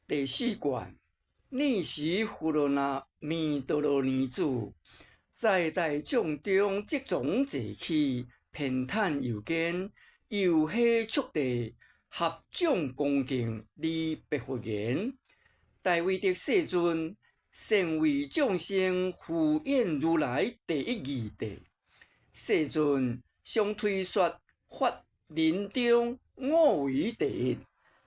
第四卷，逆时弗罗那弥多罗尼子，在大众中即种坐起，偏袒右肩，右下速地，合众恭敬，礼白佛言：大威德世尊，善为众生敷衍如来第一义谛。世尊相推说法林中五为第一。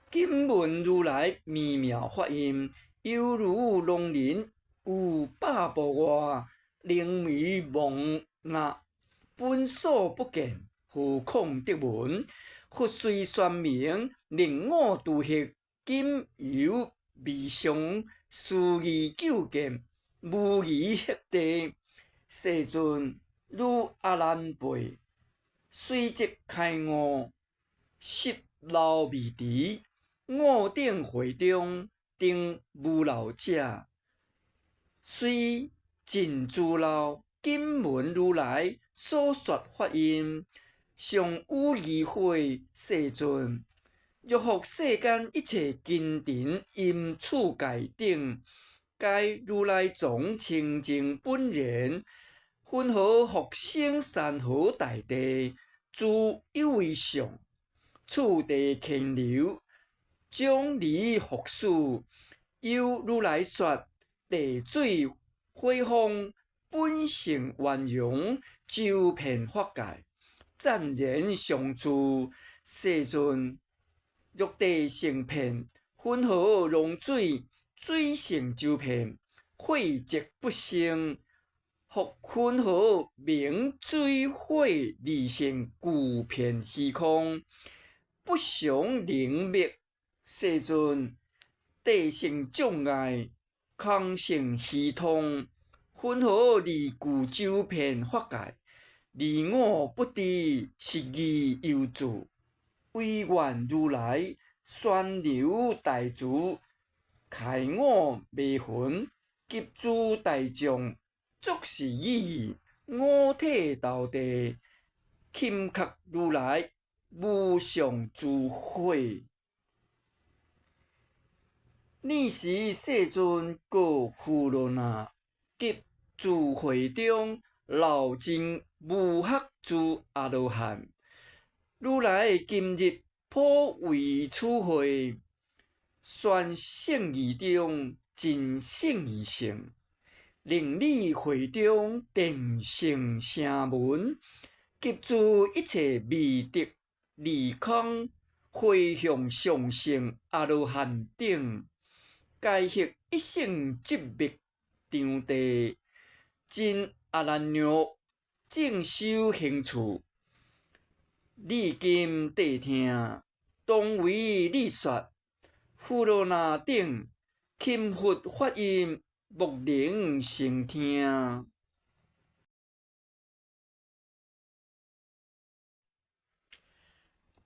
今闻如来微妙法音，犹如龙鳞有百步外，灵迷蒙那，本所不见，何况得闻？佛虽宣明，令我度迄，今犹未详，事义究竟，无疑迄地。世尊，如阿难辈，随即开悟，十老未迟。五顶会中，定无老者，虽尽诸老，今闻如来所说法音，尚有疑惑。世尊，若复世间一切金尘因处界顶，该如来藏清净本然，分何复生山河大地？诸有为相，此地牵流。将离复始，由如来说：地水火风本性圆融，周遍法界，湛然相助。世尊，若地成片，分何融水？水性周遍，火寂不生，复分何明水火二性具遍虚空？不常灵灭。世尊，地性障碍，空性虚通，分何离具周遍法界？离我不知，实义犹住。唯愿如来宣流大慈，开我迷魂，及诸大众，作是意，五体投地，钦刻如来无上智慧。尔时世尊告富罗那及诸会中老僧无学诸阿罗汉：如来今日普为此会，宣圣义中真圣义性，令你会中定成声闻，及诸一切未得离空回向上圣阿罗汉等。该迄一性即灭场地，真阿难若正修行处。你今谛听，当为你说。富罗那等，钦佛法音，莫能成听。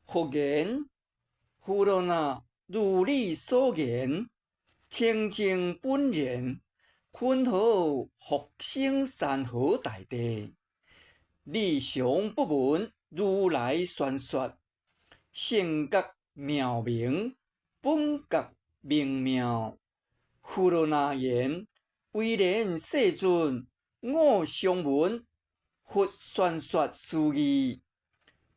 佛言：富罗那，如你所言。清净本然，分何复生山河大地？你尚不闻如来宣说，性觉妙明，本觉明妙。富罗那言：威廉世尊，我尚闻佛宣说此义。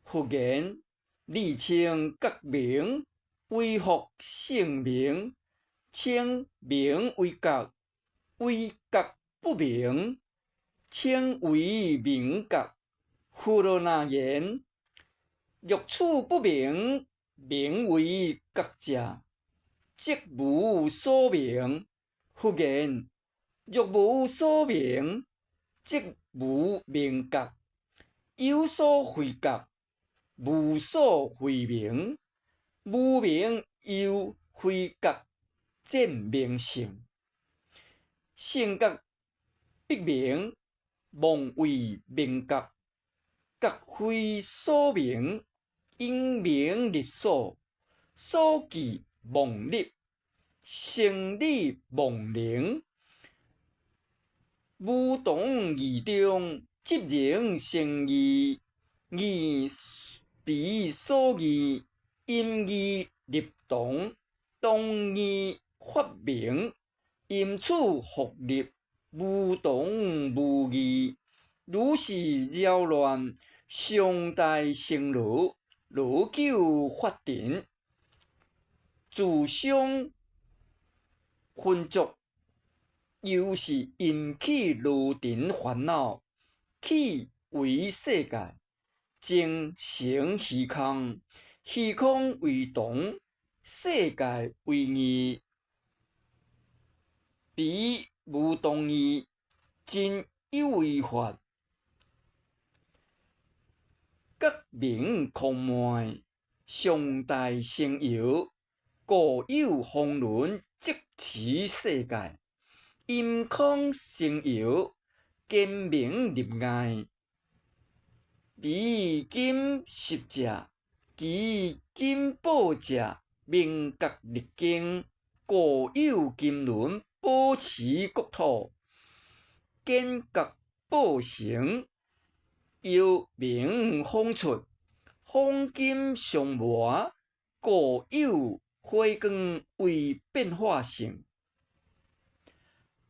佛言：你称觉明，为复性明？称明为觉，为觉不明，称为明觉。富罗那言：若此不明，名为觉者，即无所明。佛言：若无所明，即无明觉。有所非觉，无所非明，无明又非觉。见明性，性觉必明，妄为明觉。觉非所明，因明立所，所记妄立，生理妄灵。无同义中，即人生义，义彼所义，因义立同，同义发明，因此复立，无同无异。如是扰乱，上代成罗，罗久发展，自相分作，又是引起罗尘烦恼。起为世界，精成虚空，虚空为同，世界为异。彼无同异，真有为法。各名空昧，上大成有，故有风轮，即持世界。因空成有，见明入爱。彼今实者，其今报者，明觉立经，故有金轮保持国土，见觉报成，又明风出，风金相磨，故有火光为变化性。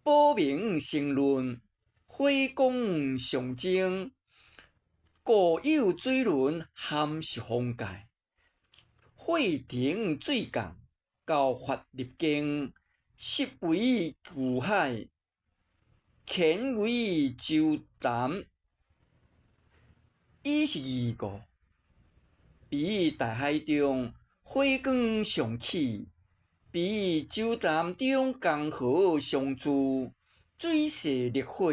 报明成论，火光上蒸，故有水轮含十方界。火停水降，教法入经，实为巨海，乾为周淡，伊是二故。彼大海中，火光上起；彼周淡中，江河相注。水势烈火，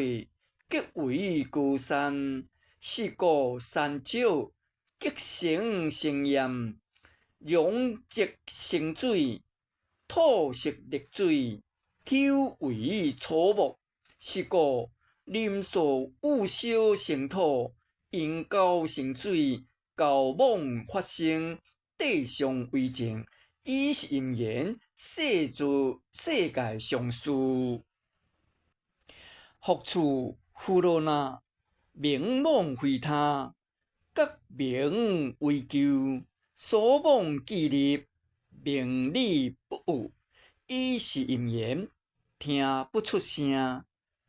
结为高山。是故山少，结成成岩；溶结成水，土色烈水。抽为粗木，是故林树雾烧成土，因高成水。高猛发生，地上为静，伊是因缘，世界上事。复处富罗那，名妄非他，各名为旧，所妄记立，名理不有。伊是因缘，听不出声，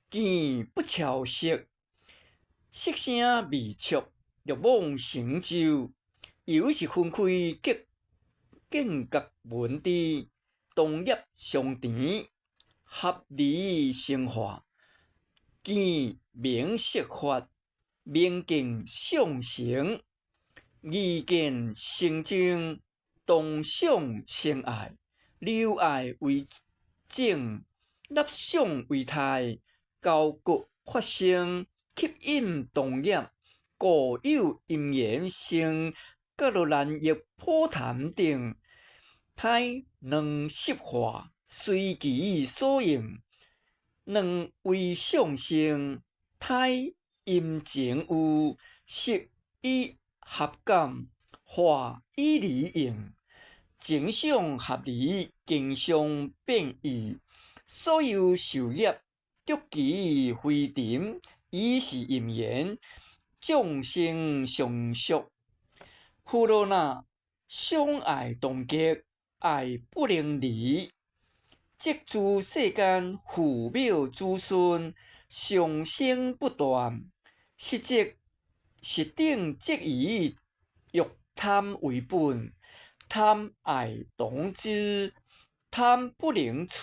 见不巧色，色声未触。欲望成就，又是分开见觉文知，同业相传，合理生化，见明色法，明镜相成，意见成正，动想生爱，留爱为正，立想为态，交骨发生，吸引动业。故有因缘生，各路难易普谈等，胎两湿化，随其所用，两为相生，胎阴情有，湿以合感，化以离用，情想合离，经常变异，所有受业，逐其非尘，伊是因缘。众生相续，富罗那相爱同结，爱不能离。即诸世间父母子孙，相生不断。实定即以欲贪为本，贪爱同之，贪不能取。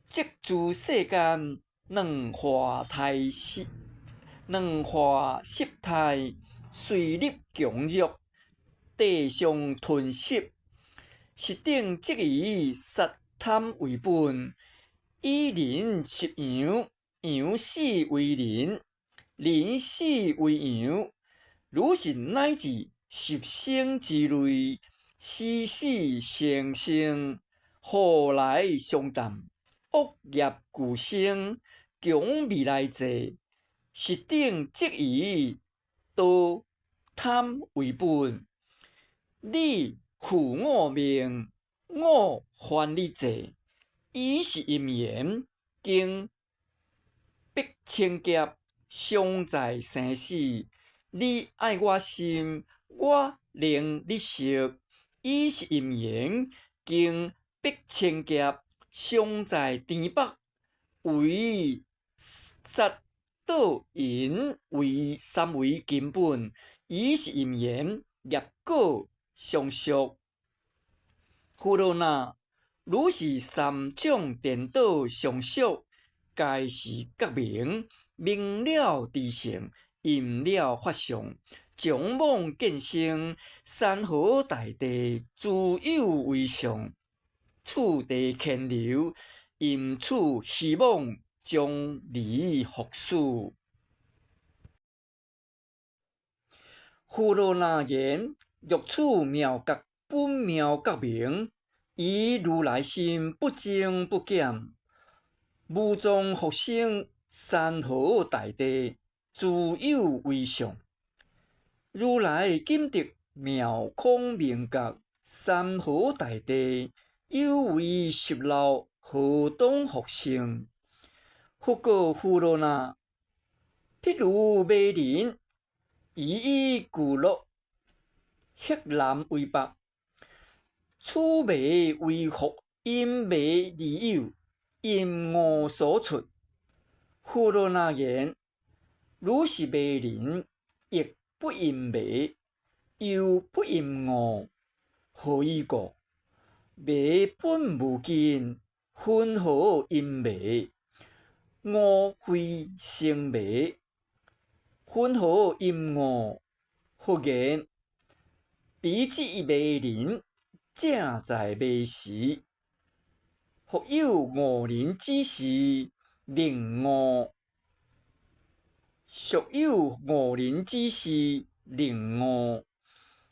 即诸世间两化胎息。两化湿态，随力强弱，地上吞噬。实定即以杀贪为本，以人食羊，羊死为人，人死为羊。如是乃至十生之类，死死生生，祸来相担，恶业俱生，强未来际。实定即以道贪为本，你负我命，我还你债，伊是因缘，经百千劫，常在生死。你爱我心，我能你惜，伊是因缘，经百千劫，常在田北，为杀盗淫为三为根本，以是淫言，业果相续。胡罗那，如是三种颠倒相续，皆是革命，明了知性，应了法相，将妄见性，山河大地，自有为上。此地牵流，因此希望将离复苏。胡罗那言：欲处妙觉，本妙觉明，以如来心不增不减，无众复生，山河大地，自有为上。如来今得妙空明觉，山河大地，有为十老，何当复生？复告胡罗那：譬如马林，以巨鹿，黑南为北，此马为福，因马而有，因我所出。胡罗那言：如是马林，亦不因马，又不因我，何以故？马本无根，分何因马？我非生马，分何因我？复言：彼之一马林，正在马时，复有我人之时，令我；属有我人之时，令我。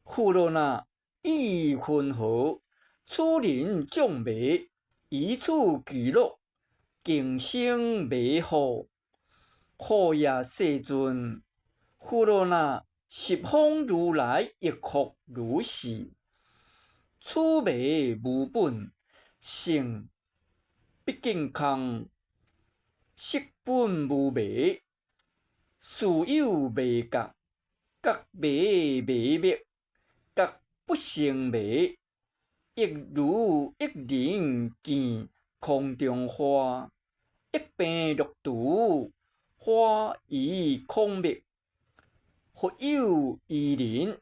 胡罗那，意分何？此人种马，以此巨鹿，竞生马虎，虎也世尊。胡罗那，十方如来亦复如是。此马无本，性不健康，色本无马，事有马角，角马灭，角不生马，亦如一人见空中花，一病六毒，花以空灭。复有异人，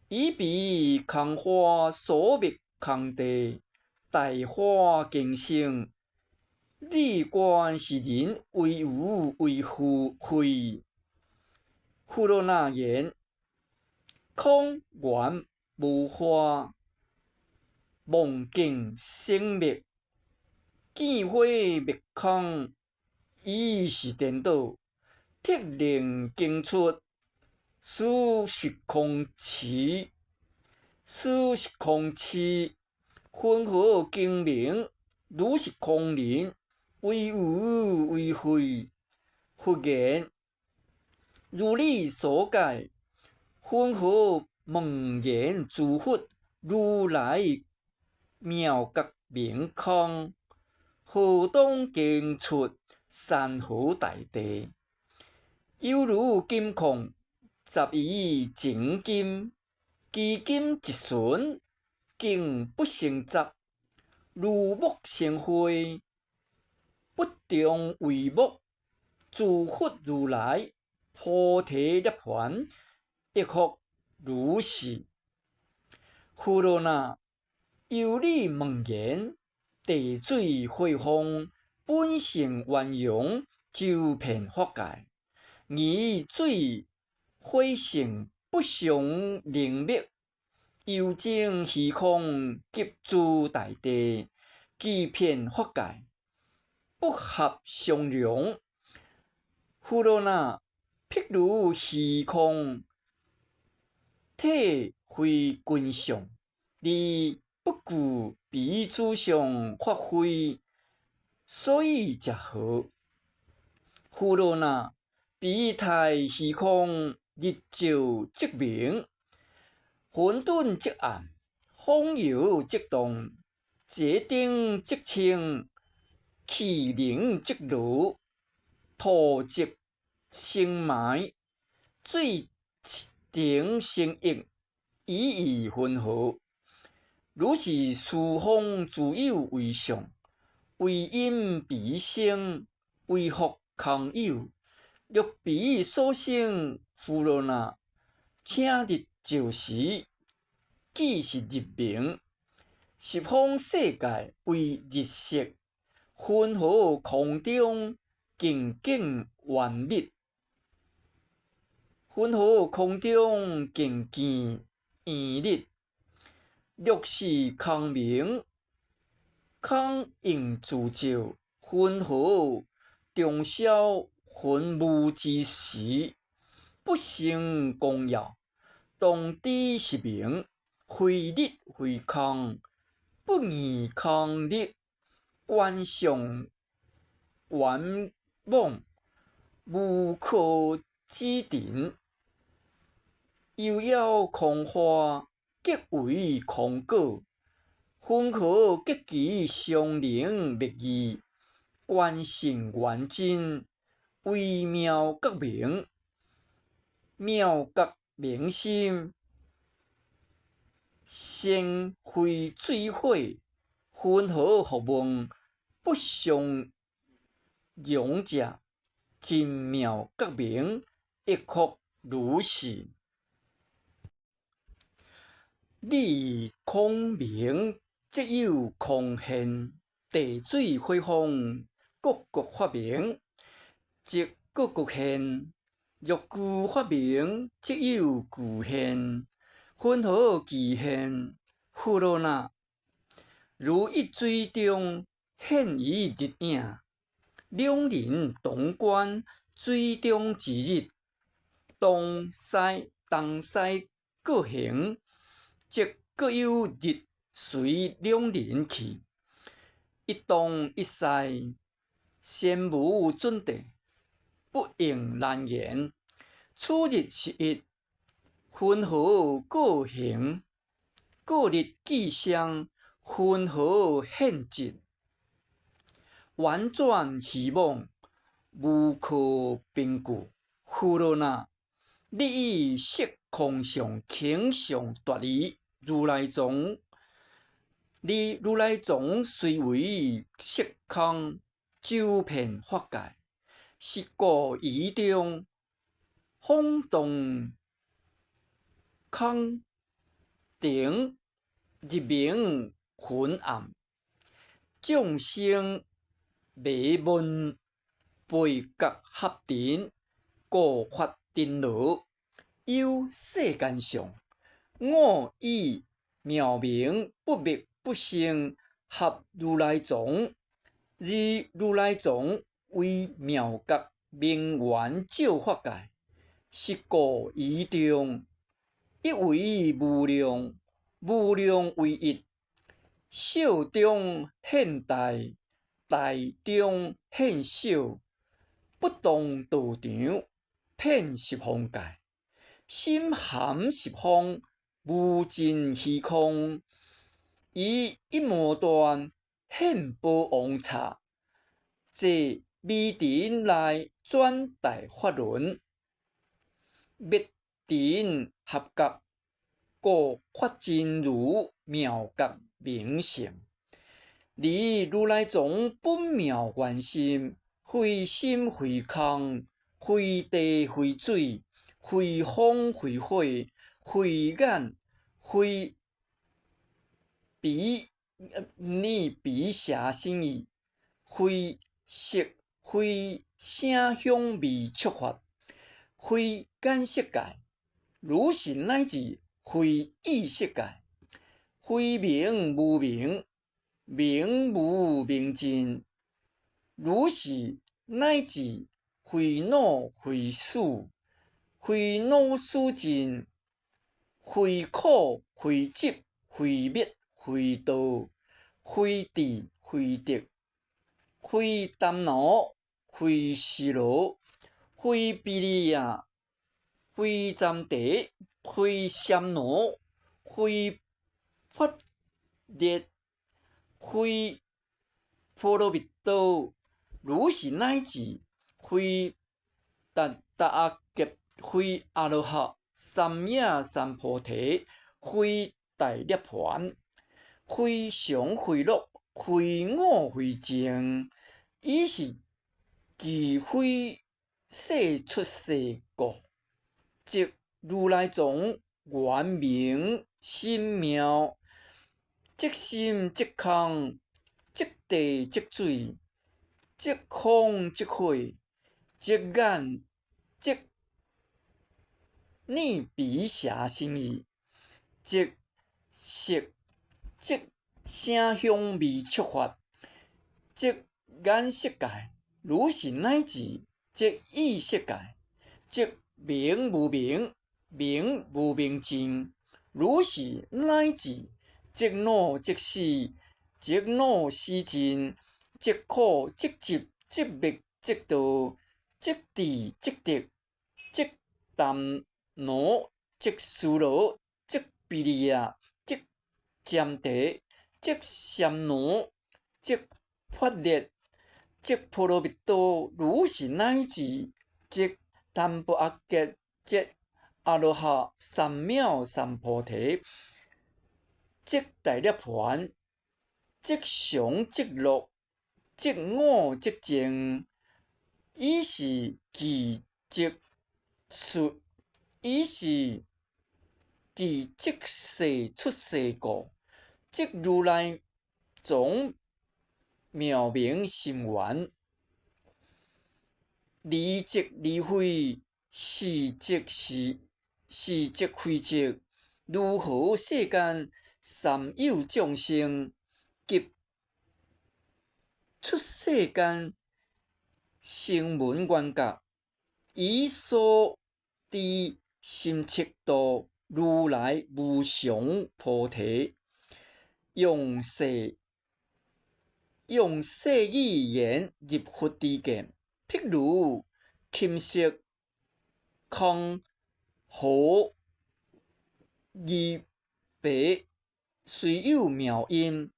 以彼空花所灭空地，大花经生。理观是人为有为非。胡罗那言：空缘无花，梦境生灭，见花灭空，以是颠倒。铁令经出，此是空痴，此是空痴，分何经明？如是空人，为有为非。复言：如你所解，分何妄言自佛？如来妙觉明空，何当经出山河大地？犹如金矿十余情金，基金一瞬，竟不成杂。如木生花，不中为木。自佛如来，菩提涅槃，亦复如是。胡罗那，由你妄言，地水火风，本性圆融，周遍法界。而水火性不相灵灭，幽静虚空，急诸大地，机遍法界，不合相容。胡罗那，譬如虚空，体非均相，而不具彼诸相发挥，所以才合。胡罗那，彼太虚空，日照即明，混沌即暗，风摇即动，结定即清，气凝即如，土即生埋，水定生液，以分合。如是四方自有为相，为因彼生，为福康有。欲彼所生，夫罗那，请日照时，既是日明。十方世界为日色，分合空中，静静圆日。分合空中，静静圆日。若是空明，空应自照。分合中宵，分无之时，不生光耀。当知是明，非日非空。不异空日，观想圆满，无可指定。又要空花，结为空果。分合结其相灵灭异，观性圆真，微妙觉明。妙觉明心，先非水火，分合学问，不相容者，真妙觉明，一确如是。你空明，即有空现。地水火风，各各发明，即各各现。若具发明，即有具现。分合其现，夫罗那，如一水中现于日影。两人同观水中之日，东西各行，即各有日随两人去。一东一西，先无准地，不应难言。此日是一，分合各行。各日既相，分合现尽。圆转虚妄，无可凭据。夫罗那，你以色空相倾向夺离如来藏。你如来藏虽为色空，周遍法界，是故仪中，晃动空定，日明昏暗。众生迷闷，背觉合尘，故发颠罗。有世间相，我以妙明不灭不生，合如来藏。而如来藏为妙觉明圆照法界，是故仪中，一为无量，无量为一。小中现大，大中现小，不动道场，遍十方界。心含十方，无尽虚空。以一毛断，现宝王刹。即微尘内转大法轮，灭尘合觉，故发真如妙觉明性。而如来藏本妙圆心，非心非空，非地非水，非风非火，非眼非鼻舌身意，非色非声香味触法，非眼色界。如是乃至非意识界，非明无明，明无明尽。如是乃至非恼非死，非恼死尽。非苦非集，非灭非道，非智非德，非担恼非失罗，非比利亚，非暂地，非禅奴，非法列，非波罗蜜多。如是乃至非达阿劫，非阿罗汉，三野三菩提，非大涅槃，非常非乐，非我非情，伊是其非世出世故，即如来藏原名心妙，即心即空，即地即水，即空即火，即眼即耳鼻舌身意，即色即声香味触法，即眼色界，如是乃至即意识界，即明无明，明无明尽，如是乃至即老即死，即老死尽，即苦即集，即灭即道，即智即得，即淡挪即思罗，即比利亚，即占地，即禅挪，即法力，即波罗蜜多，如是乃至即檀不阿结，即阿罗汉三藐三菩提，即大涅盘，即常即乐，即我即净，伊是其即出，伊是其即世出世故，即如来藏妙明心愿，离即离非，是即是，是即非即。如何世间三有众生，及出世间声闻缘觉，以所知心切度，如来无上菩提，用世语言入佛之见，譬如金色、空、火、二、白，虽有妙音，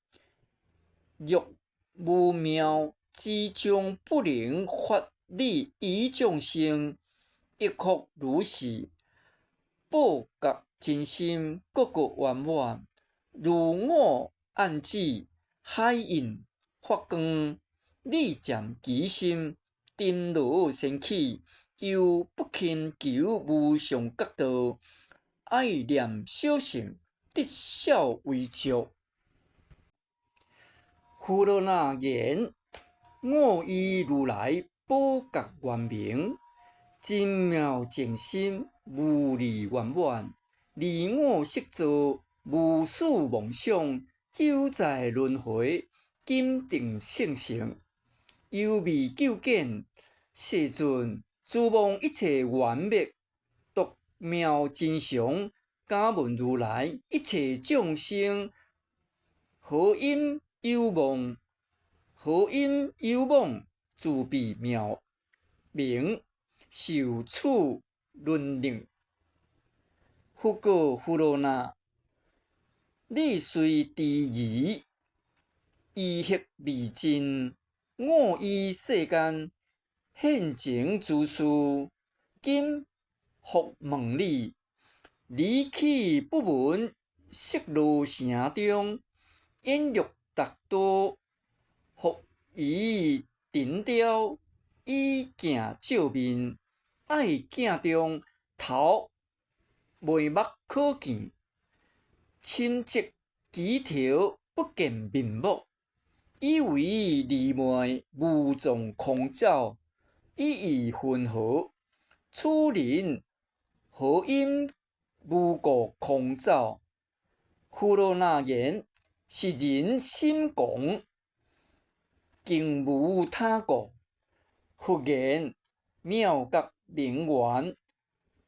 若无妙之中，不能发理以众生，亦复如是。报觉真心，各个圆满，如我暗指海印发光，你渐其心，沉罗升起，又不勤求无上觉道，爱念小乘，得少为足。富罗那言：我以如来报觉圆明，真妙净心，无离圆满，离我识造，无始妄想，久在轮回，今定性成，犹未究竟。世尊，诸妄一切缘灭，独妙真常。敢问如来，一切众生何因有梦？何因有梦？自彼妙明，受此轮令。复告富罗那，你虽知疑，意识未尽。我以世间现前诸事，今复问你：你岂不闻色罗城中，演乐达多，复以尘雕，以镜照面，爱镜中头眉目可见，深即枝条不见面目，以为离昧无从空照，以义混合。此人何因无故空照？富罗那言：是人心狂，竟无他故。佛言：妙觉明圆，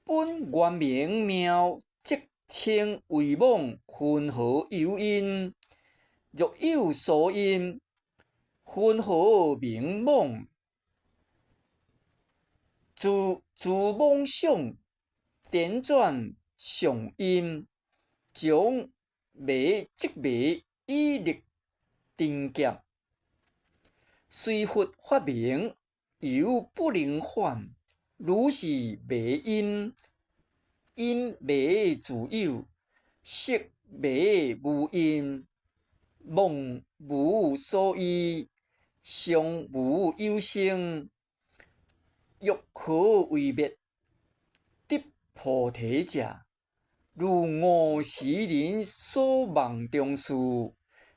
本圆明妙，即称为妄，云何有因？若有所因，云何名妄？自妄想颠转上因，将迷即迷，以力定劫。虽佛发明，犹不能还，如是迷因。因迷自有，色迷无因，梦无所依，常无有生。欲可为灭，得菩提者。如悟时人所梦中事，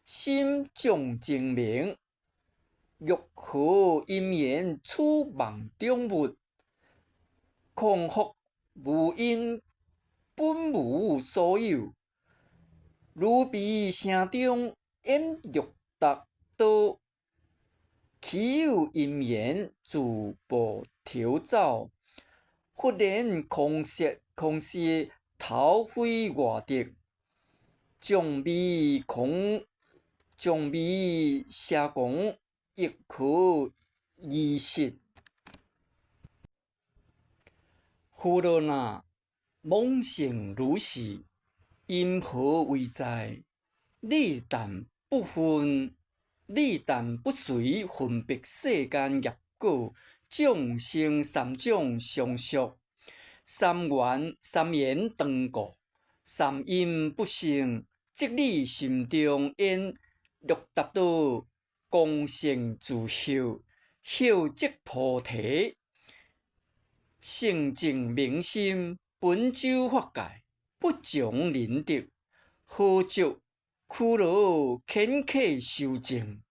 心将证明。欲可因缘处梦中物，况复无因本无所有。如彼城中演六达多，岂有因缘自步调走？忽然空色头飞外敌，将迷射光，亦可移失。忽罗那妄成如是，因何为在？你但不随分别世间业果，众生三种相续，三缘当故，三因不生，即你心中因六达多，功成自后，后即菩提。性净明心，本就法界，不将人得。何足苦劳坎坷修证？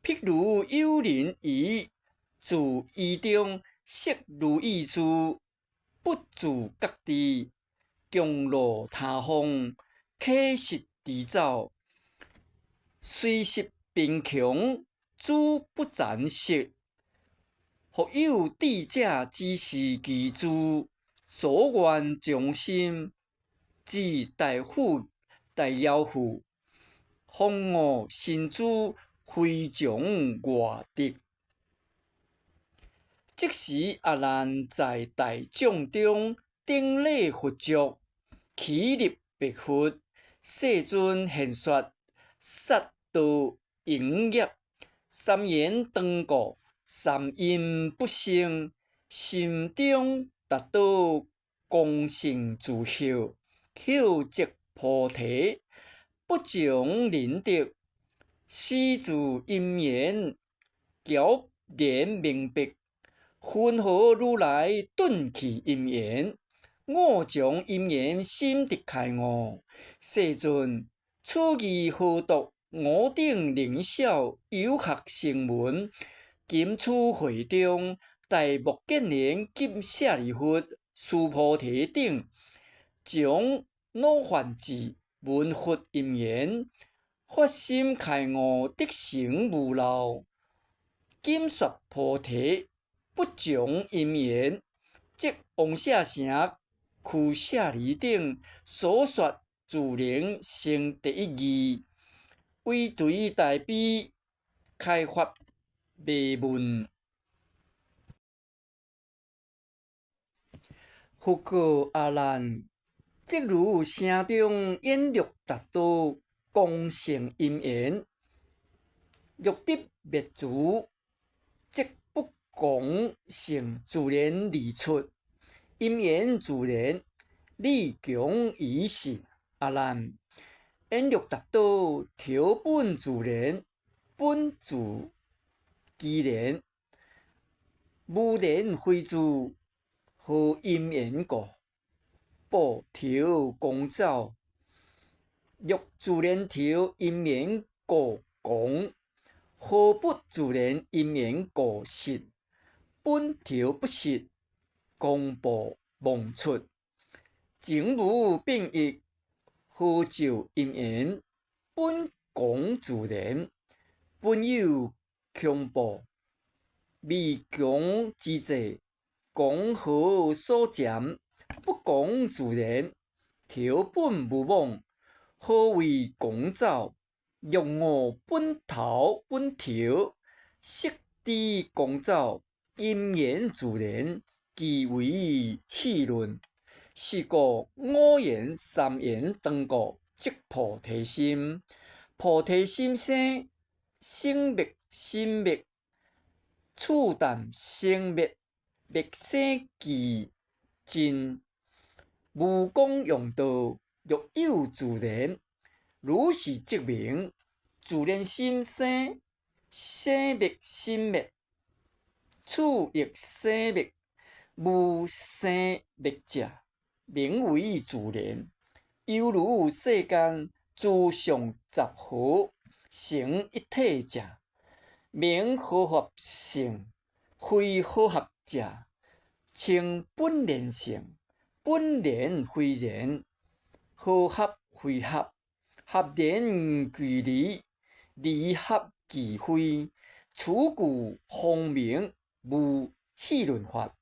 譬如有人于自意中摄如意珠，不自觉知，强落他方，客失地走。虽是贫穷，珠不暂失。或有智者只是其珠，所愿众心，至大妖妇，方我心珠非常外得。即时阿难在大众中顶礼佛足，起立白佛，世尊现说杀道营业，三缘当故。三因不生，心中达到功成自后，后即菩提，不将人得。是自因缘，巧然明白，云何如来顿去因缘？我将因缘心得开悟。世尊，此义何度？我等灵晓有学声闻。今此会中，大目犍连及舍利弗、须菩提等，将脑梵志闻佛因缘，发心开悟，得成无漏。今说菩提，不将因缘，即王舍城、俱舍离等所说自能成第一义，为随大悲开发。未问。复告阿难，即如城中演六达多，功成因缘，欲得灭除，即不功成自然离出，因缘自然，你强已是。阿难，演六达多，条本自然，本自其然，无然非自，何因缘故？报条公走，欲自然条因缘故公，何不自然因缘故实？本条不实，公报妄出。情无变异，何就因缘？本公自然，本有强暴。未强之际，公何所占？不公自然，条本无妄，何为公走？欲我本头本条，悉知公走，因缘自然，即为戏论。是故五缘三缘当故，即菩提心。菩提心生，生灭心灭，处但生灭，灭生寂静。无功用道，欲有自然，如是即名。自然心生，生灭心灭，处亦生灭，无生灭者，名为自然。犹如世间诸相杂合，成一体者，名合合性；非合合者，称本然性。本然非然，合合非合，合然俱离，离合俱非。此故方明无戏论法。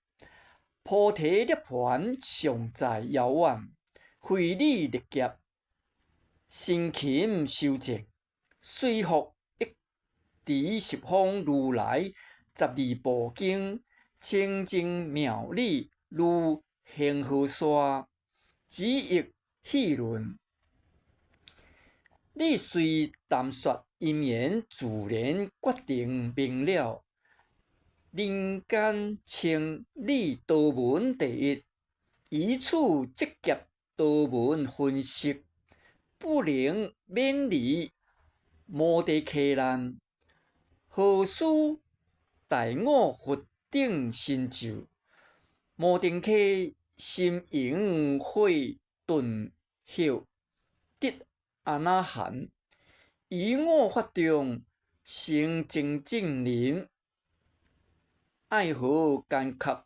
菩提涅槃尚在遥远，非你力劫，辛勤修证，说服一持十方如来十二部经，清净妙理如恒河沙，只译戏论。你虽谈说因缘，自然决定明了。人间称你道门第一，以此直接道门分析，不能免离无地客难。何须大我佛顶成就？无定客心盈慧顿晓，得阿那含。以我法中成清净人，爱何间隔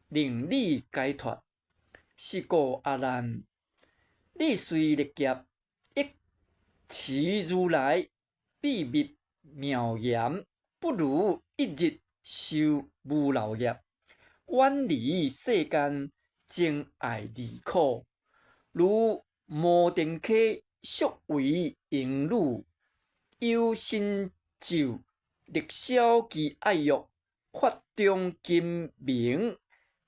令你解脱？是故阿难，你虽历劫，一持如来秘密妙言，不如一日修无漏业，远离世间情爱离苦。如无定客属为淫女，有心就力消其爱欲。法中金明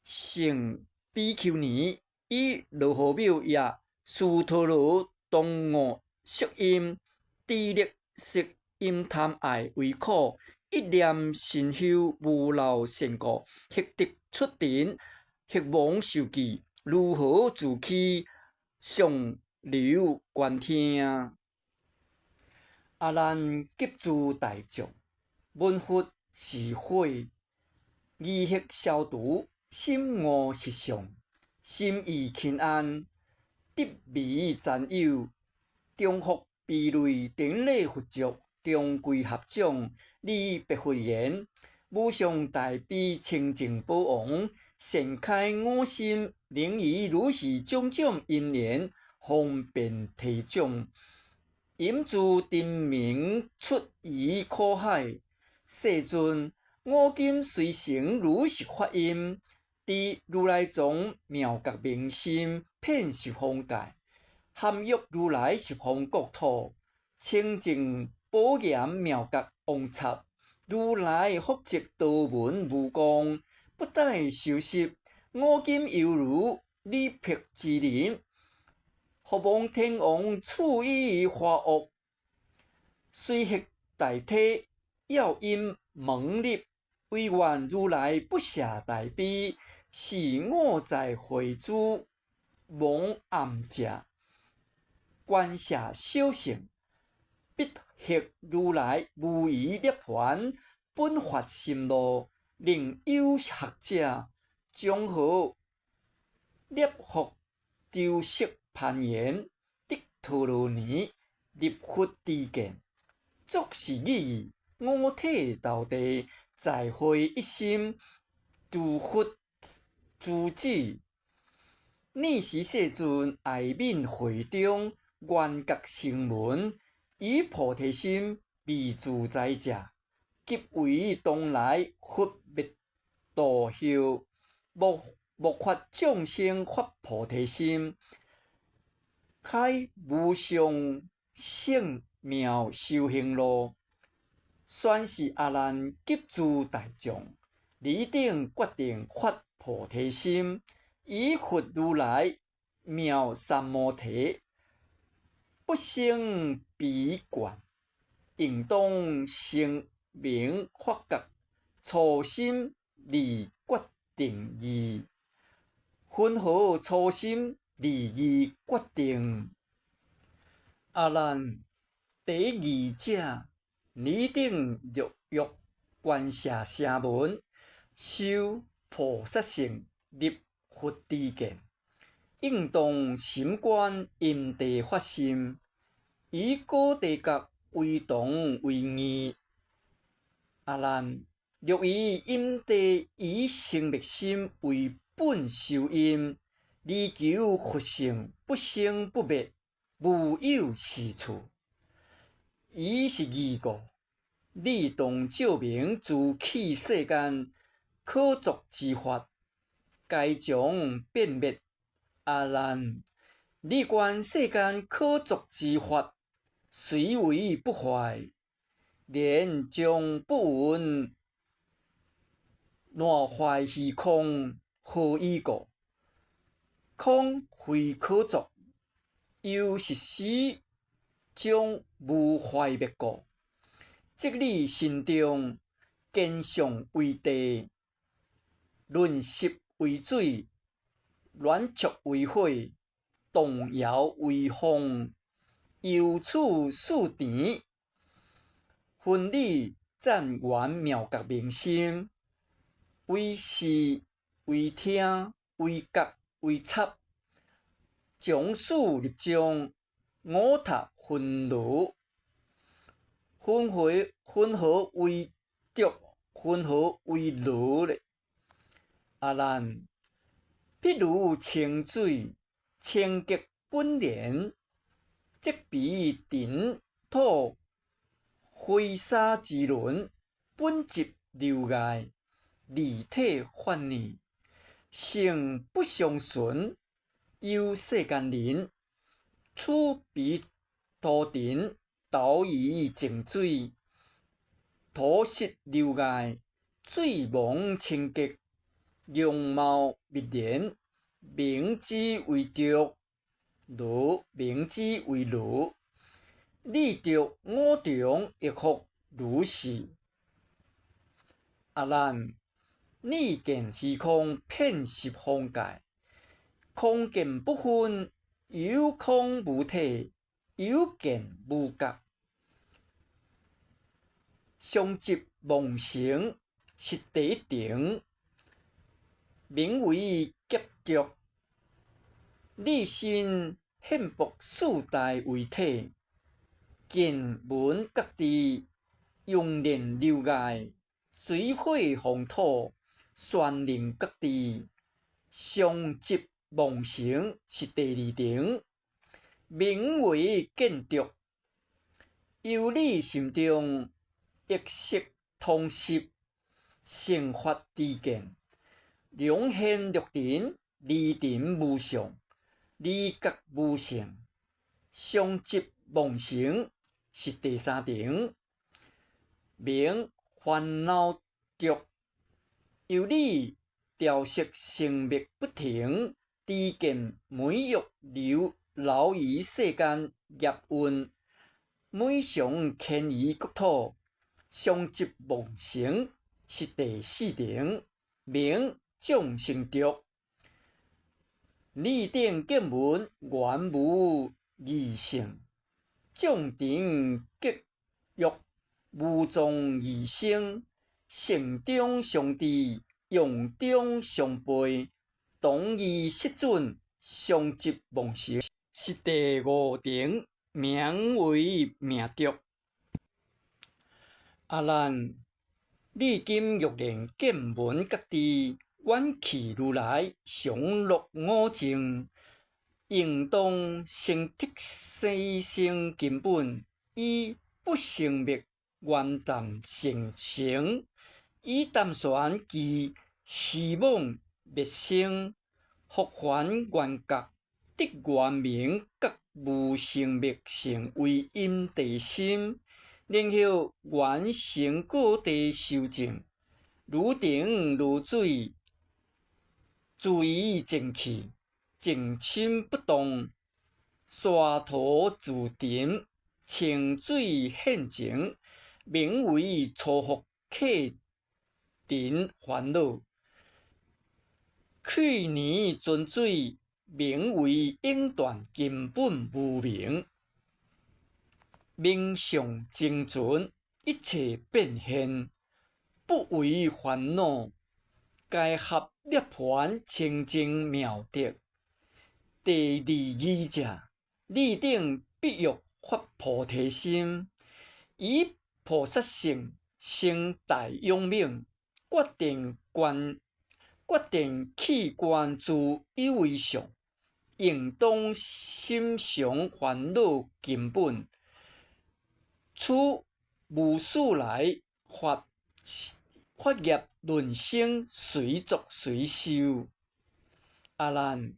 成比丘尼，以罗河庙也苏陀罗东我色音，智力色因贪爱为苦，一念心修无漏善果，获得出定，或亡受记，如何自欺？上流观听。阿难急诸大众，闻佛是火，疑惑消除，心悟实相，心意轻安，得未占有，中福彼类顶礼佛足，中归合掌，礼白佛言：无上大悲清净宝王，善开我心，能以如是种种因缘，方便提奖。引诸定名出于苦海，世尊，我今虽成如实法音，伫如来藏妙觉明心，遍十方界，含育如来十方国土，清净宝严妙觉王刹，如来福泽道门无光，不待修习，我今犹如礼辟之人。何望天王赐予花屋，虽获大体，要因蒙入，唯愿如来不舍大悲，是我在会诸蒙暗者，观舍小乘，必获如来无余涅槃，本发心路，令有学者将何涅佛周色攀岩，得陀罗尼，入佛之见。作是义，五体投地，在会一心，诸佛诸子。你是世尊爱悯会中，愿觉声闻，以菩提心为自在者，即为当来佛灭度后，莫发众生发菩提心，开无上圣妙修行路。宣示阿难及诸大众，汝等决定发菩提心，以佛如来妙三摩提，不生悲观，应当声明发觉，初心离决定义。分何初心离义决定？阿难，第二者，拟定律约，观察声闻，修菩萨性，立佛知见，应当心观因地发心，以果地觉为同为异。阿难，若以因地以成灭心为本修因，力求佛性不生不灭，无有是处。伊是义故，你当照明自起世间可作之法，该将变灭。阿难，你观世间可作之法，虽为不坏，连将不运，乱坏虚空，何以故？空非可作，又是实将无坏灭故。即你心中见相为地，论习为水，乱触为火，动摇为风，由此数田，分理暂圆妙觉明心，为视为听为觉为察，将事立中，五塔分如。分合为浊，分合为如咧。阿难，譬如清水，清洁本然，即比尘土灰沙之轮，本质流碍，离体幻异，性不相顺，有世间人，此比土尘投以净水，土湿流碍，水蒙清洁，容貌密然，名之为浊，如名之为如。你着五中一福如是。阿难，你见虚空遍十方界，空见不分，有空无体，有见无觉，相即妄成，是第一定，名为劫浊。你心现薄四大为体，见闻觉知，用念流碍，水火风土，旋灵觉知，相即妄成，是第二定，名为见浊。由你心中一色通识，成法知见，良现六尘，离尘无相，离觉无性，相即妄成，是第三定，名烦恼浊。由你调息生灭不停，知见每欲流于世间业运，每常迁移国土，相即妄成，是第四定，名众生浊。你等见闻原无异性，众定结欲，无踪异生，性中相知，用中相背，同异失准，相即妄成，是第五定，名为命浊。阿难，你今欲练见闻觉知，远去如来常乐五净，应当先得西生根本，以不生灭元淡成成，以淡旋其虚妄灭生，复还原觉，得原明觉无生灭成为因地心。然后原成果地修正，如定如水，注意静气，静心不动，沙土自沉，清水现前，名为初伏克尘烦恼。去年存水，名为永断根本无明。冥想精存，一切变现，不为烦恼，该合涅槃清净妙德。第二义者，立定必欲发菩提心，以菩萨性生大勇猛，决定弃观自以为上，应当心常烦恼根本，此无事来发业轮生，随作随受。阿难，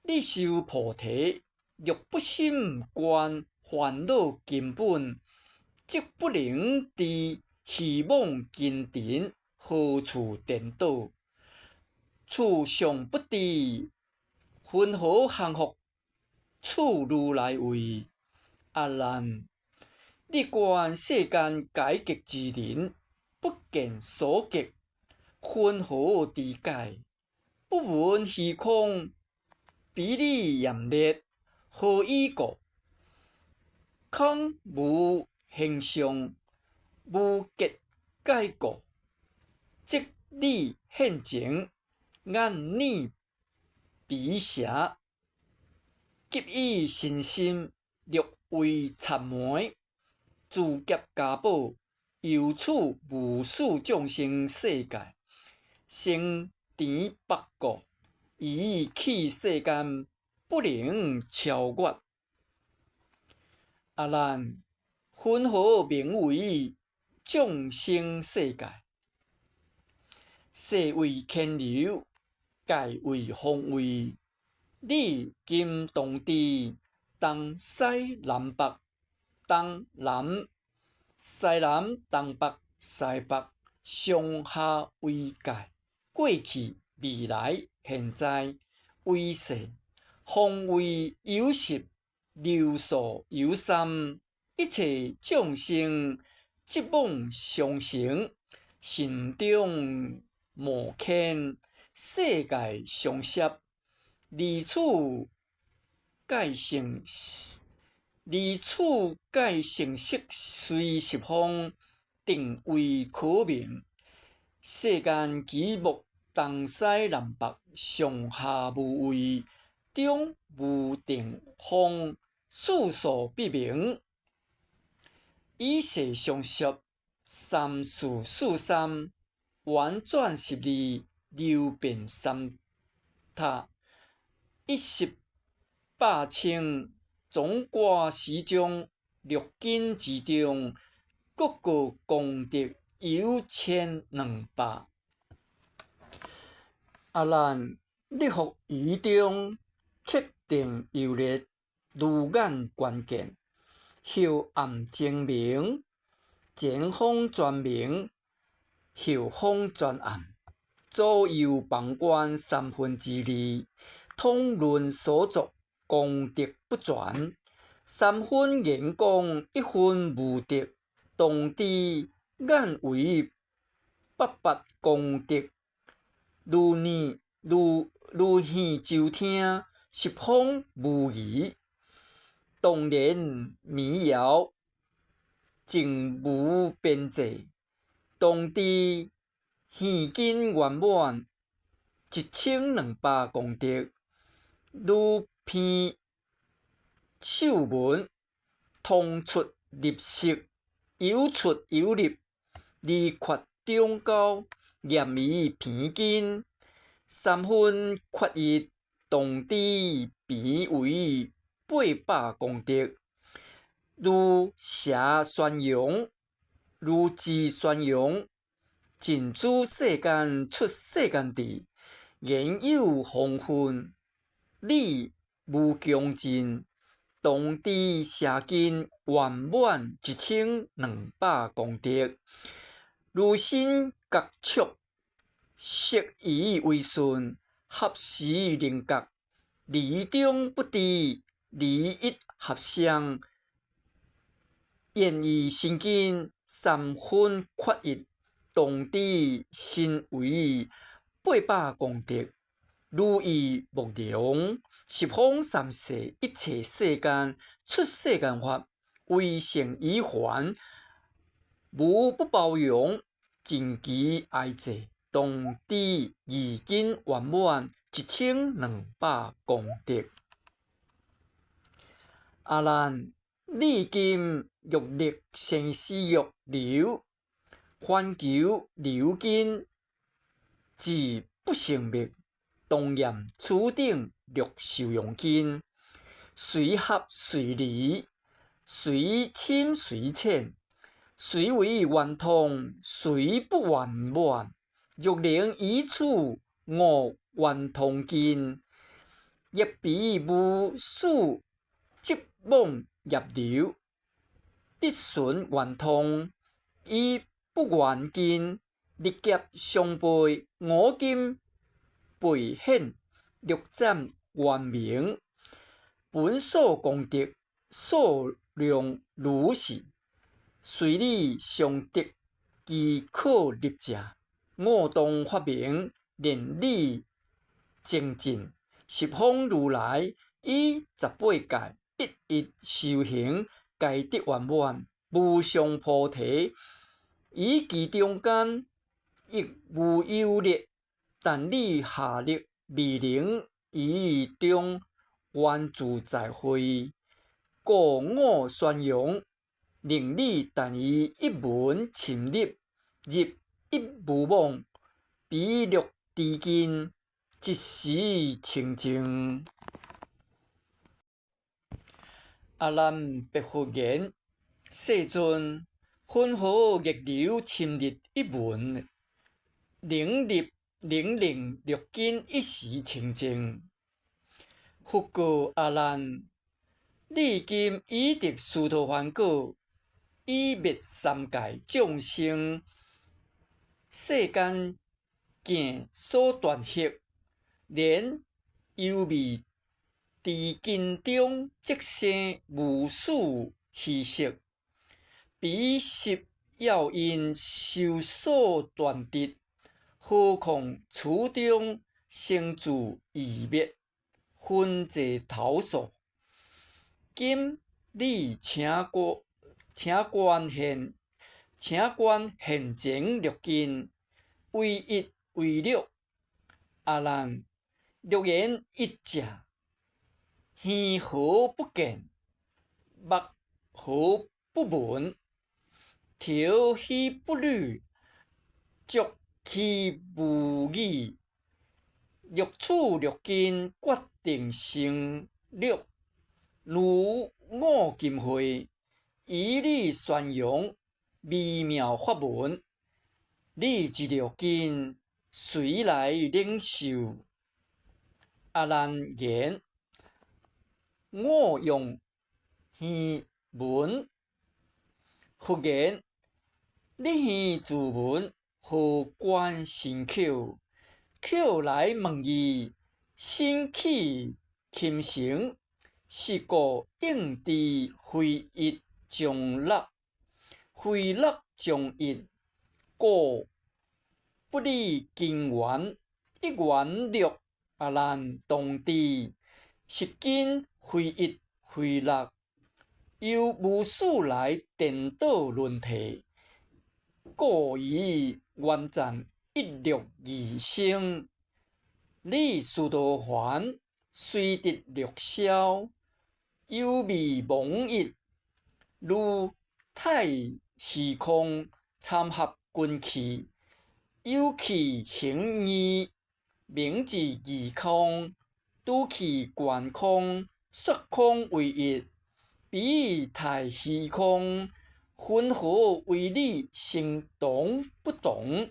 你修菩提，若不心观烦恼根本，即不能知希望金钱何处颠倒。此尚不知，云何降伏处如来位？阿难，你观世间解决之人，不见所结，云何知解？不闻虚空，比你严烈，何以故？空无形象，无结解故，即你现前，眼耳鼻舌，急以身心，略为谄媚，自劫家宝，由此无始众生世界，生甜八果，以弃世间，不能超越。阿难，云何名为众生世界？世为牵流，界为方位。你今当知，东西南北，东南西南，东北西北，上下为界。过去、未来、现在为世，方位有实，流数有三，一切众生即妄相成，心中无牵，世界相摄，离处界成色随十方，定位可明。世间其目东西南北，上下无位，中无定方，四数不明。以世相摄，三世四三，圆转十二，流变三塔，一十百千，总挂时中，六根之中，各个功德有1200。阿难，你复于中，确定优劣，如眼关见，后暗精明，前方全明，后方全暗，左右旁观2/3，通论所作，功德不全，3分言讲，1分无得，当知眼为800功德，如耳就听，十方无疑，当然迷遥，净无边际，当知耳根圆满，1200功德，如片手文，通出入息，有出有入，离缺中高，严于片根，3分缺一，当知片为800功德，如蛇宣扬，如鸡宣扬，尽诸世间出世间地，言有方分，理无穷尽，当知蛇根圆满1200功德，如身觉触，色仪为顺，合时能觉，离中不知，离一合相，言于身根3分缺一，当知身为800功德，如意无量，十方三世一切世间出世间法，为成已还，无不包容，尽其哀济，当知义经圆满，1200功德。阿难，历今欲力生死欲流，还求流金，自不成灭。当验此顶六受用经，随合随离，随深随浅，虽为圆通，虽不圆满。欲能以此悟圆通经，业彼无数即妄业流，得顺圆通，以不圆经，历劫相背，五金背显，六斩圆明，本所功德数量如是，随你常得其可立者，我当发明，连理精进，十方如来以18界一一修行，皆得圆满，无上菩提，以其中间亦无优劣，但你下力未能以中原自在会，故我宣扬，令你但以一门深入，入一无妄，彼六知经，一时清净。阿难白佛言：世尊，云何逆流侵入一门，能令六根一时清净？佛告阿难：你今已得殊陀洹果，以灭三界众生世间境所断惑，连幽味知经中即生无数虚色，彼实要因受所断得，何况此中生住异灭，分际头数。今你请观现前六根，唯一为六。阿难，六言一者，耳何不见？目何不闻？调虚不虑？足气无语？六处六根决定成六。如我今会以你宣扬微妙法门，你一六根随来领受。阿难言：我用耳闻。佛言：你耳自闻，何关身口？口来问义，身起钦成。是故应知非一将六，非六将一，故不离根源，一元六。阿难当知，十根非一非六，由无始来颠倒轮替，故以圆赞一六二生。你殊陀洹虽得六消，有味蒙溢，如太虚空参合均气，有气行义，名之二空，拄气悬空，说空为一，彼太虚空，云何为你生同不同？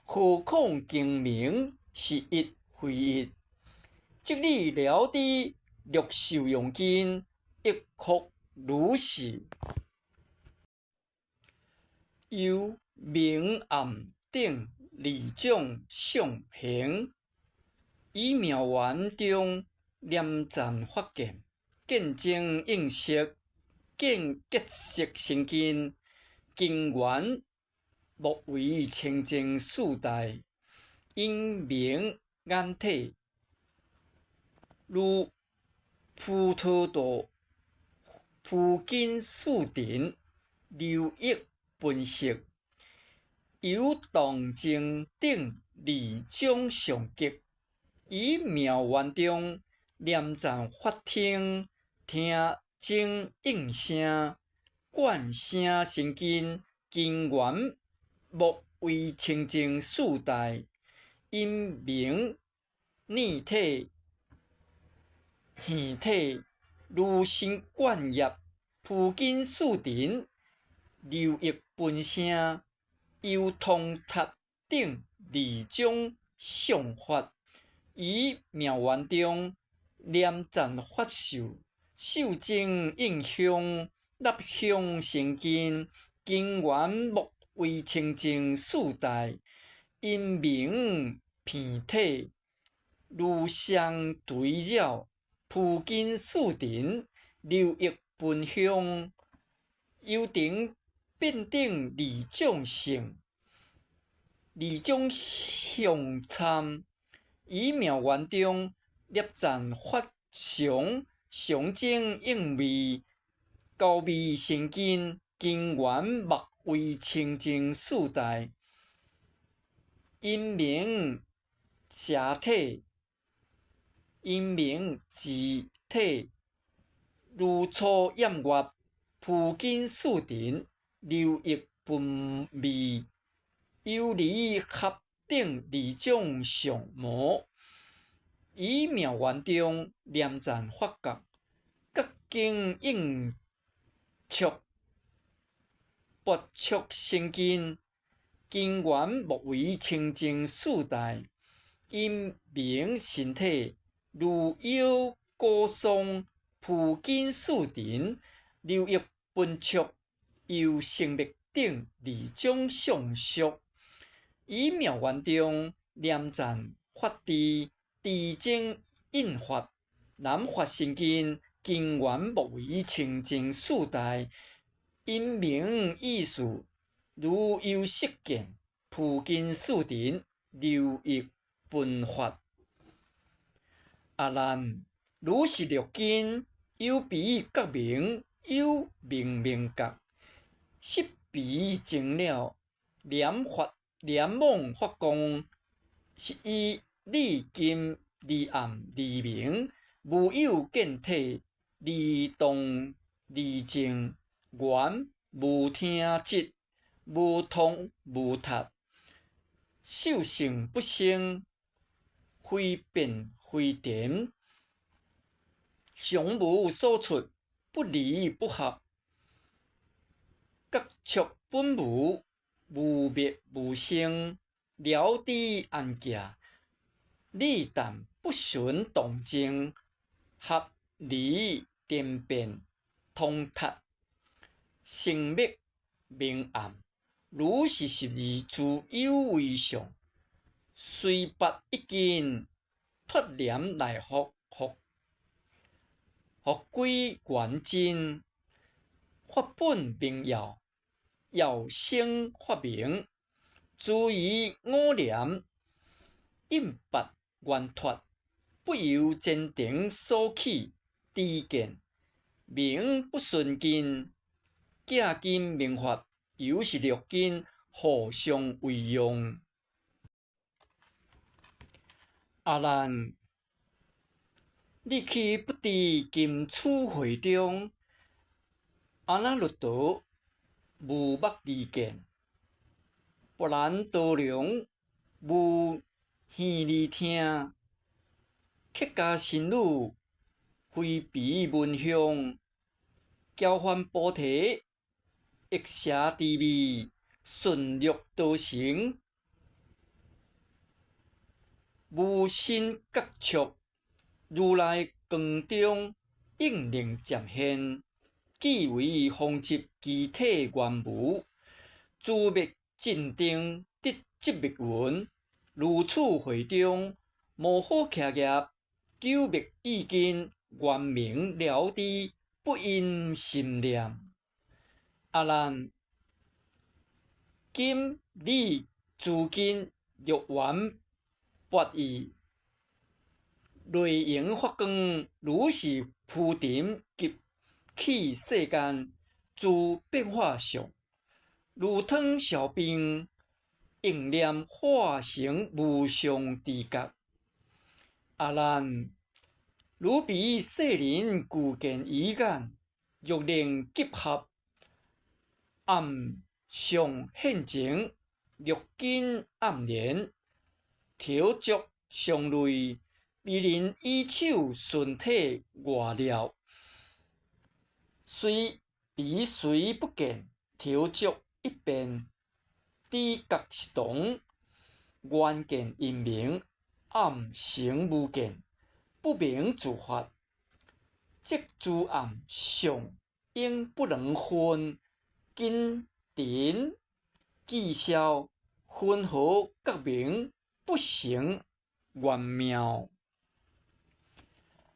何况经名是一非一？即你了知六受用经，亦复如是。由明暗等二种相形，以妙圆中念赞发见，见精应色，见结色生根，根源莫为清净四大，因明眼体，如菩提道铺紧四尘，流溢分析，由动静等二种上极，以妙缘中念赞法听，听经应声，观声生根，根源莫为清净四大，因明念体。现体如心观业，铺紧四尘，流溢分声，由通达等二种相法，以妙缘中念赞法受，受精应香，纳香成根，根源莫为清净四大，因明片体如相对绕。铺紧四尘，流溢分香，由顶变顶二种性，二种相参，以妙缘中念赞法常，常精应味，高味成根，根源莫为清净四大，因明邪体。因明自体如初厌月，铺紧四尘，流溢分味，由离合等二种相魔，以妙缘中念赞法觉，觉经应触，拔触生根，根源莫为清净四大，因明身体。如腰骨松，铺紧四尘，流溢分触，由生灭等二种相续，以妙缘中念赞法智，智精应法，南法生根，根源莫为清净四大，因明意思，如有识见，铺紧四尘，流溢分法。阿难，如是六根，有鼻觉明，有明明觉，识鼻净了，念妄发光，是以利金利暗利明，无有见体，利动利静，缘无听质，无通无达，受性不生，非变非颠，常无所出，不离不合，觉触本无，无灭无生，了知安价，利淡不循动静，合离颠变，通达生灭明暗，如是12自有为相，随拔一根，脱念来复归原真，法本明耀，耀生法明，自于五念，应拔圆脱，不由前庭所起，知见明不顺根，假根明法，由是六根互相为用。阿难，你去不知金处会中，阿那律道无目利见，不然道量无耳利听，客家新女非彼闻香，交换菩提益舍地味，顺略道成，无心觉触。如来光中应灵渐现，即为方集具体原无，自灭尽定得即灭云。如此会中，无好徛业，久灭意根，原明了知，不因心念。阿难，今你自今略圆博义。内营发光，如是浮沉及起世间诸变化相，如汤小冰，应念化成无上知觉。阿难，如彼世人具见ý眼，欲令结合，暗上现前，欲紧暗连，调足相类，未能以手顺体外了。虽彼虽不见，调足一变，知觉失同，缘见因明，暗成无见，不明自发，即诸暗相应不能分，紧停记消，分合觉明，不成圆妙。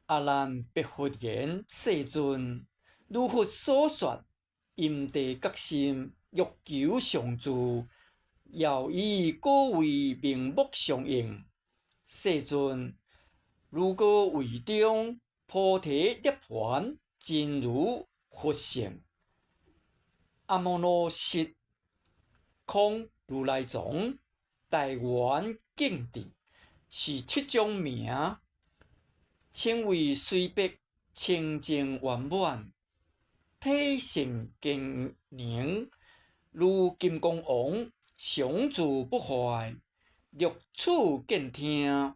阿难白佛言：世尊，如佛所说，因地觉心，欲求常住，要以果位名目相应。世尊，如果为中菩提涅槃，真如佛性，阿摩罗什空如来藏，大圆净智，是七种名，称为随别清净圆满，体性坚宁，如金刚王，常住不坏，六处见听，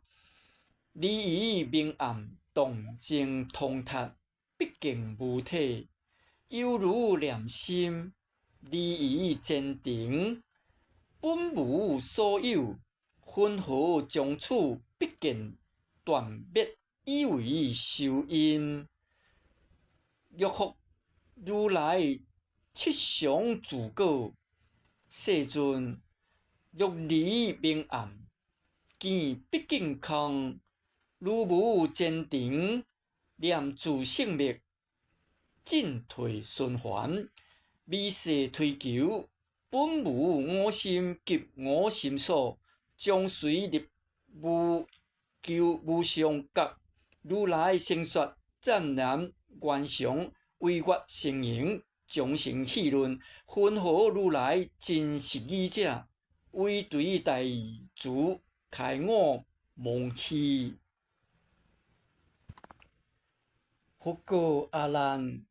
理以明暗，动静通达，毕竟无体，犹如念心，理以坚定，本无所有，分合将处，毕竟断灭，以为受因。欲复如来七常自果，世尊，欲离明暗，见毕竟空，如无坚定，念自性灭，进退循环，微细推求，本无我心及我心所，将随入无求无上觉。如来声说，湛然圆常，唯觉成形，众生戏论，分合如来真实义者，唯对大慈，开我蒙希。佛告阿难：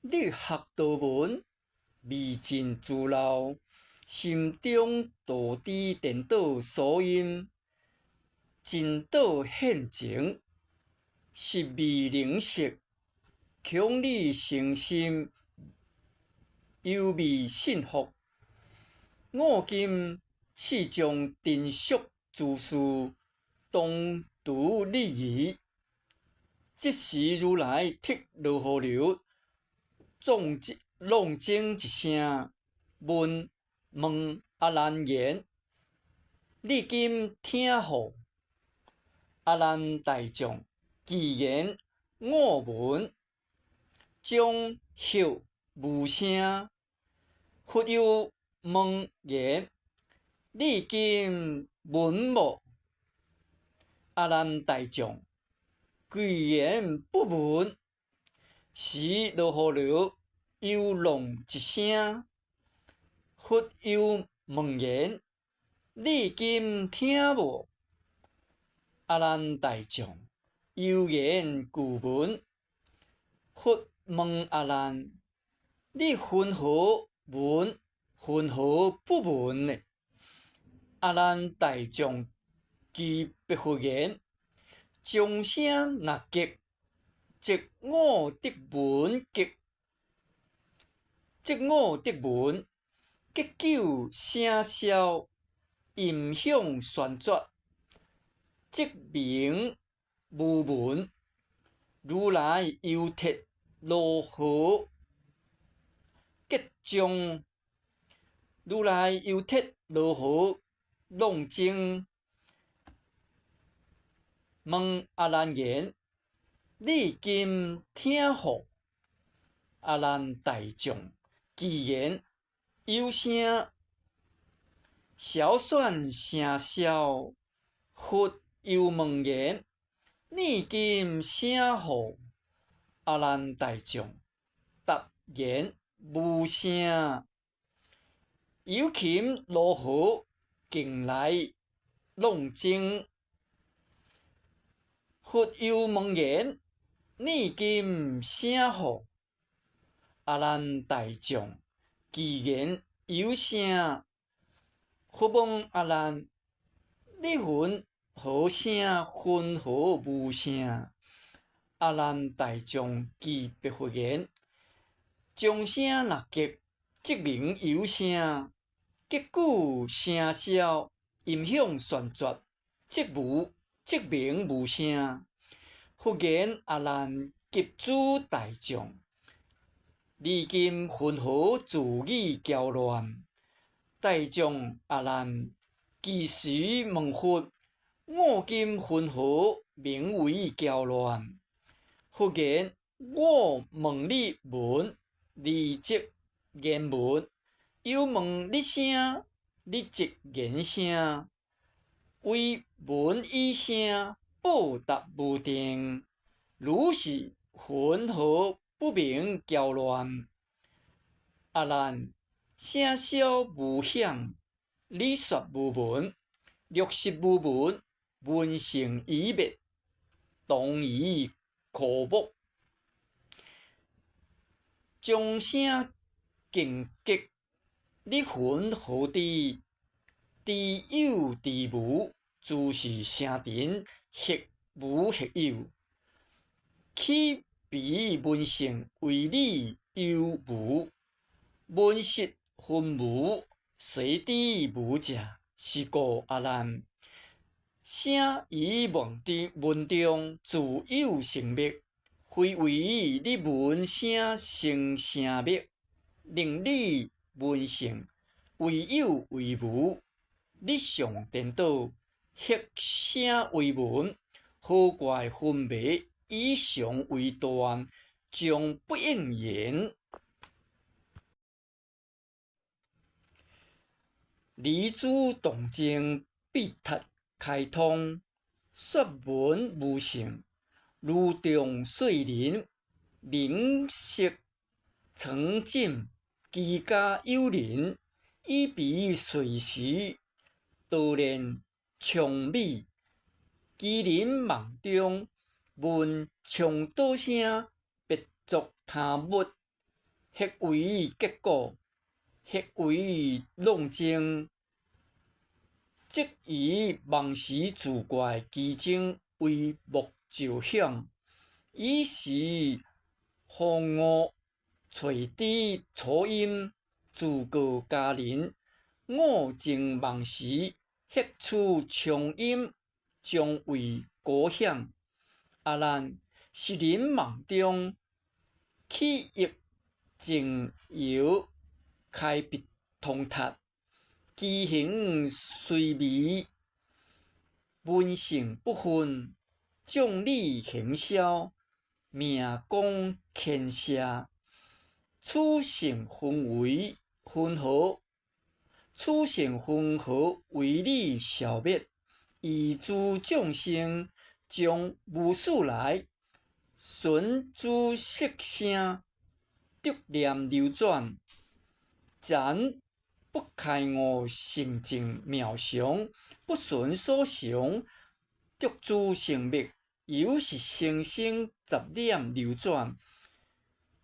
你学道门，未尽自漏，心中道知颠倒所因，真道现前，实未能识，恐你诚心，犹未信服。我今试将真俗之事，当除你疑。即时如来剔罗河流，浪静一声，问阿难言：你今听何？阿难大众，既言我闻，将息无声。佛又问言：你今闻无？阿难大众，既言不闻。时罗河流又浪一声，佛又问言：你今听无？阿难大众，又言具闻。佛问阿难：你云何闻？云何不闻呢？阿难大众即白佛言：众生若极，即我得闻极；即我得闻，结究声消，音响旋转，即名无闻。如来又剔罗河结瘴，如来又剔罗河浪静，问阿难言：你今听何？阿难大众，既言有声消旋声消，佛又问言：你今声何？阿难大众，言无声。有琴落河近来弄精，忽又问言：你今啥好？阿兰大将既言有声，忽问阿兰：你云何声？云何无声？阿兰大将既别回言：将声若结，即名有声；结句声消，音响旋绝，即名无声。忽言阿兰急主大将，你今云何自语交乱？大将阿兰其时问佛：我今云何名为交乱？忽言我问你文，你即言文；又问你声，你即言声。为文以声，报答无定。如是云何不明交乱？阿兰声消无响，理说无闻，略识无闻，文成已灭，同以枯木。将声竞结，你云何知？知有知无，自是声尘，或无或有。岂比文成为理有无？文实分无，谁知无者？是故阿难。声于文中自有成灭，非为你文声成声灭，令你文成为有为无。你上颠倒，黑声为文，何怪分别以上为断，将不应言。离主动静，必达开通，说文无成，如中岁林，明色曾浸，居家有人，以彼随时，道练长美。其人梦中，闻长岛声，别作他物，或为结果，或为弄精。即以梦时自怪其中为木照响，以时风我垂枝初阴，自告家人。我正梦时，喝出长音，将为歌响。阿难，是人梦中，起忆静摇，开闭通达。其形虽微，文性不分，将理行销，命功牵涉。此性分为分合，此性分合为理消灭，以诸众生将无数来，顺诸色声，得念流转，暂不开悟性净妙常，不顺所想，得诸生灭，犹是生生杂念流转，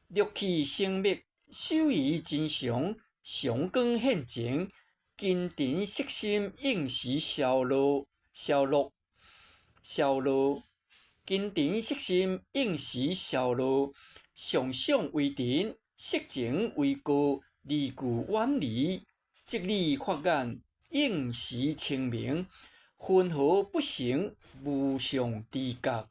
略去生灭，守于真常，常光现前，金尘色心应时消落，金尘色心应时消落，上相为尘，色情为高，离故远离。即理发眼，应时清明，分合不成无上知觉。